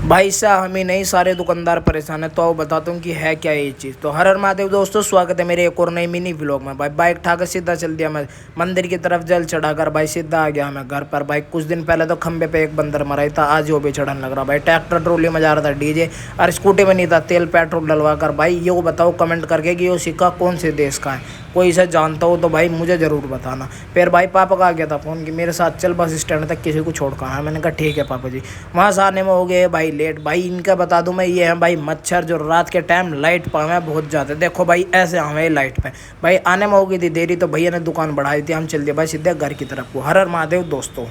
भाई साहब हम ही नहीं सारे दुकानदार परेशान है। तो आओ बताता हूँ कि है क्या ये चीज़। तो हर हर महादेव दोस्तों, स्वागत है मेरे एक और नई मिनी व्लॉग में। भाई बाइक ठाकर सीधा चल दिया मैं मंदिर की तरफ, जल चढ़ाकर भाई सीधा आ गया मैं घर पर। भाई कुछ दिन पहले तो खंबे पे एक बंदर मरा ही था, आज वो भी चढ़ने लग रहा। भाई ट्रैक्टर ट्रोली में जा रहा था डीजे, और स्कूटी में नहीं था तेल पेट्रोल डलवा कर। भाई ये बताओ कमेंट करके कि ये सिक्का कौन से देश का है। कोई इसे जानता हो तो भाई मुझे ज़रूर बताना। फिर भाई पापा का आ गया था फ़ोन कि मेरे साथ चल बस स्टैंड तक किसी को छोड़ कर आया। मैंने कहा ठीक है पापा जी। वहाँ से आने में हो गए भाई लेट। भाई इनका बता दूं मैं, ये है भाई मच्छर जो रात के टाइम लाइट पर हमें बहुत ज़्यादा। देखो भाई ऐसे हमें लाइट पे भाई आने में हो गई थी देरी, तो भैया ने दुकान बढ़ाई थी, हम चल दिए भाई सीधे घर की तरफ को। हर हर महादेव दोस्तों।